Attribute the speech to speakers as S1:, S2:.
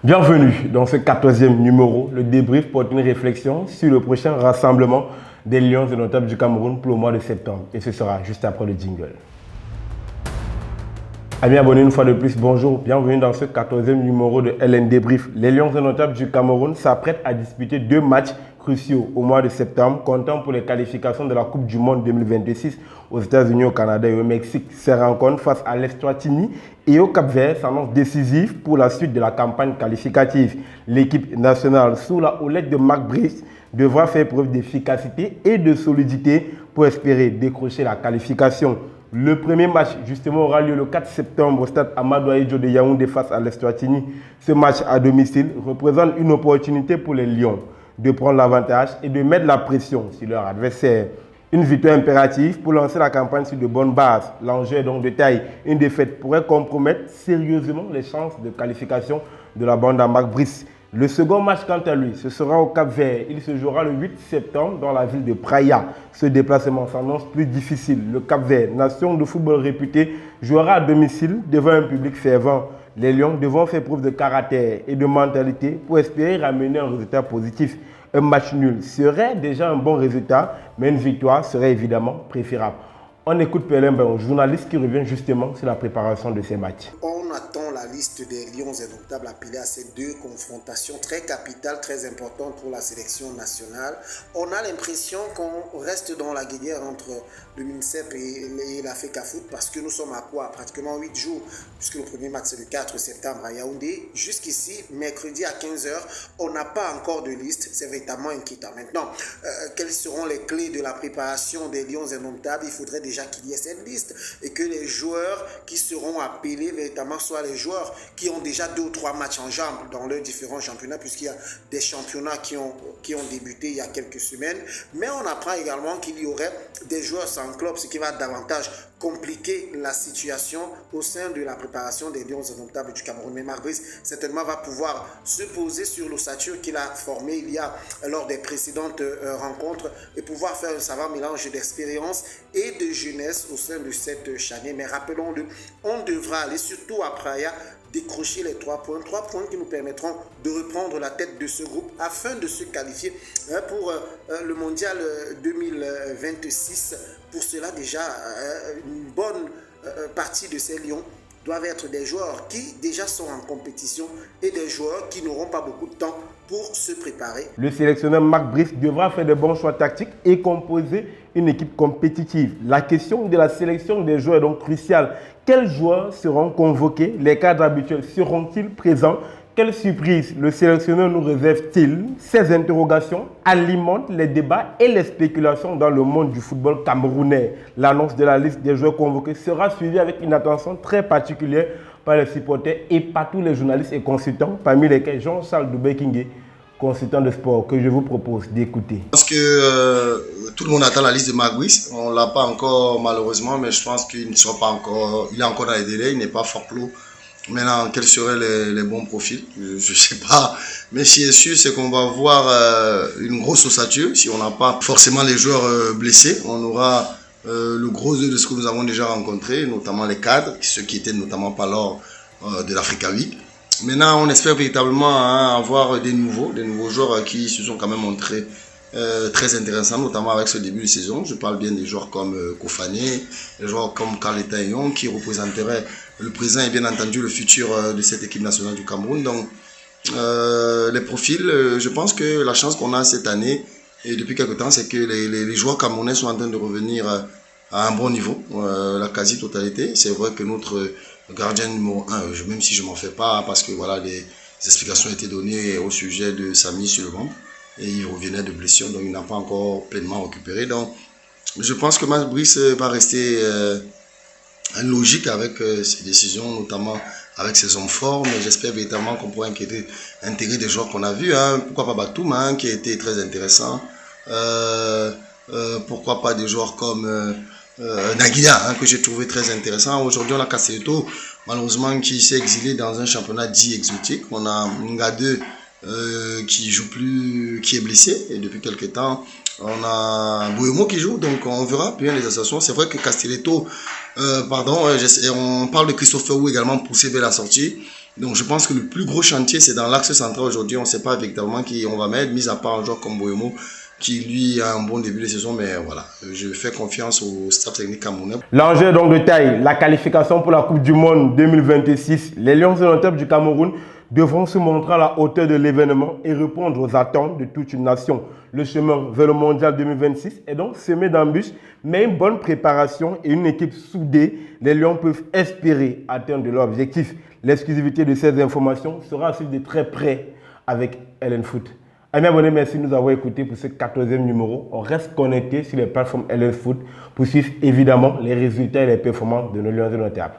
S1: Bienvenue dans ce 14e numéro, le débrief porte une réflexion sur le prochain rassemblement des Lions indomptables du Cameroun pour le mois de septembre. Et ce sera juste après le jingle. Amis abonnés, une fois de plus, bonjour, bienvenue dans ce 14e numéro de LN Débrief. Les Lions indomptables du Cameroun s'apprêtent à disputer deux matchs cruciaux au mois de septembre, comptant pour les qualifications de la Coupe du Monde 2026 aux États-Unis, au Canada et au Mexique. Ces rencontres face à l'Eswatini et au Cap-Vert s'annoncent décisives pour la suite de la campagne qualificative. L'équipe nationale, sous la houlette de Marc Brice, devra faire preuve d'efficacité et de solidité pour espérer décrocher la qualification. Le premier match, justement, aura lieu le 4 septembre au stade Amadou Ahidjo de Yaoundé face à l'Eswatini. Ce match à domicile représente une opportunité pour les Lions de prendre l'avantage et de mettre la pression sur leur adversaire. Une victoire impérative pour lancer la campagne sur de bonnes bases. L'enjeu est donc de taille. Une défaite pourrait compromettre sérieusement les chances de qualification de la bande à Marc Brice. Le second match, quant à lui, ce sera au Cap-Vert. Il se jouera le 8 septembre dans la ville de Praia. Ce déplacement s'annonce plus difficile. Le Cap-Vert, nation de football réputée, jouera à domicile devant un public fervent. Les Lions devront faire preuve de caractère et de mentalité pour espérer ramener un résultat positif. Un match nul serait déjà un bon résultat, mais une victoire serait évidemment préférable. On écoute Pelin Bayon, journaliste qui revient justement sur la préparation de ces matchs.
S2: On attend la liste des Lions indomptables appelés à ces deux confrontations très capitales, très importantes pour la sélection nationale. On a l'impression qu'on reste dans la guéguerre entre le MINSEP et la FECAFOOT parce que nous sommes à quoi? Pratiquement 8 jours, puisque le premier match c'est le 4 septembre à Yaoundé. Jusqu'ici, mercredi à 15h, on n'a pas encore de liste. C'est véritablement inquiétant. Maintenant, quelles seront les clés de la préparation des Lions indomptables? Il faudrait déjà qu'il y ait cette liste et que les joueurs qui seront appelés véritablement soient les joueurs qui ont déjà 2 ou 3 matchs en jambes dans leurs différents championnats, puisqu'il y a des championnats qui ont débuté il y a quelques semaines. Mais on apprend également qu'il y aurait des joueurs sans club, ce qui va davantage compliquer la situation au sein de la préparation des Lions indomptables du Cameroun. Mais Marc Brice certainement va pouvoir se poser sur l'ossature qu'il a formée il y a lors des précédentes rencontres et pouvoir faire un savant mélange d'expérience et de jeunesse au sein de cette charnière. Mais rappelons-le, on devra aller surtout à Praia décrocher les 3 points qui nous permettront de reprendre la tête de ce groupe afin de se qualifier pour le mondial 2026. Pour cela, déjà, une bonne partie de ces Lions doivent être des joueurs qui déjà sont en compétition et des joueurs qui n'auront pas beaucoup de temps pour se préparer.
S1: Le sélectionneur Marc Brice devra faire de bons choix tactiques et composer une équipe compétitive. La question de la sélection des joueurs est donc cruciale. Quels joueurs seront convoqués? Les cadres habituels seront-ils présents? Quelle surprise le sélectionneur nous réserve-t-il? Ces interrogations alimentent les débats et les spéculations dans le monde du football camerounais. L'annonce de la liste des joueurs convoqués sera suivie avec une attention très particulière par les supporters et par tous les journalistes et consultants, parmi lesquels Jean-Charles Doubé-Kingé, consultant de sport, que je vous propose d'écouter.
S3: Je pense que tout le monde attend la liste de Marc Brice. On ne l'a pas encore malheureusement, mais je pense qu'il ne sera pas encore. Il est encore dans les délais, il n'est pas fort clos. Maintenant, quels seraient les bons profils? Je ne sais pas. Mais ce qui est sûr, c'est qu'on va voir une grosse ossature. Si on n'a pas forcément les joueurs blessés, on aura le gros œuf de ce que nous avons déjà rencontré, notamment les cadres, ceux qui étaient notamment pas lors de l'Africa Week. Maintenant, on espère véritablement avoir des nouveaux joueurs qui se sont quand même montrés très intéressants, notamment avec ce début de saison. Je parle bien des joueurs comme Kofane, des joueurs comme Carleta Young, qui représenteraient le présent et bien entendu le futur de cette équipe nationale du Cameroun. Donc, les profils, je pense que la chance qu'on a cette année, et depuis quelque temps, c'est que les joueurs camerounais sont en train de revenir à un bon niveau, la quasi-totalité. C'est vrai que notre gardien numéro 1, même si je m'en fais pas, parce que voilà, les explications ont été données au sujet de sa mise sur le banc, et il revenait de blessure, donc il n'a pas encore pleinement récupéré. Donc, je pense que Marc Brice va rester logique avec ses décisions, notamment avec ses hommes forts, mais j'espère véritablement qu'on pourra intégrer des joueurs qu'on a vus, pourquoi pas Batum, qui a été très intéressant, pourquoi pas des joueurs comme Naguia, que j'ai trouvé très intéressant. Aujourd'hui, on a Castelletto, malheureusement, qui s'est exilé dans un championnat dit exotique. On a Ngade qui joue plus, qui est blessé, et depuis quelques temps, on a Bouyemo qui joue, donc on verra bien les associations. C'est vrai que Castelletto, on parle de Christopher Wu également poussé vers la sortie. Donc je pense que le plus gros chantier, c'est dans l'axe central aujourd'hui. On ne sait pas véritablement qui on va mettre, mis à part un joueur comme Boyemo, qui lui a un bon début de saison, mais voilà, je fais confiance au staff technique camerounais.
S1: L'enjeu est donc de taille, la qualification pour la Coupe du Monde 2026. Les Lions indomptables du Cameroun devront se montrer à la hauteur de l'événement et répondre aux attentes de toute une nation. Le chemin vers le Mondial 2026 est donc semé d'embûches, mais une bonne préparation et une équipe soudée, les Lions peuvent espérer atteindre leur objectif. L'exclusivité de ces informations sera suivie de très près avec LN Foot. Amis abonnés, merci de nous avoir écoutés pour ce 14e numéro. On reste connecté sur les plateformes LN Foot pour suivre évidemment les résultats et les performances de nos Lions indomptables.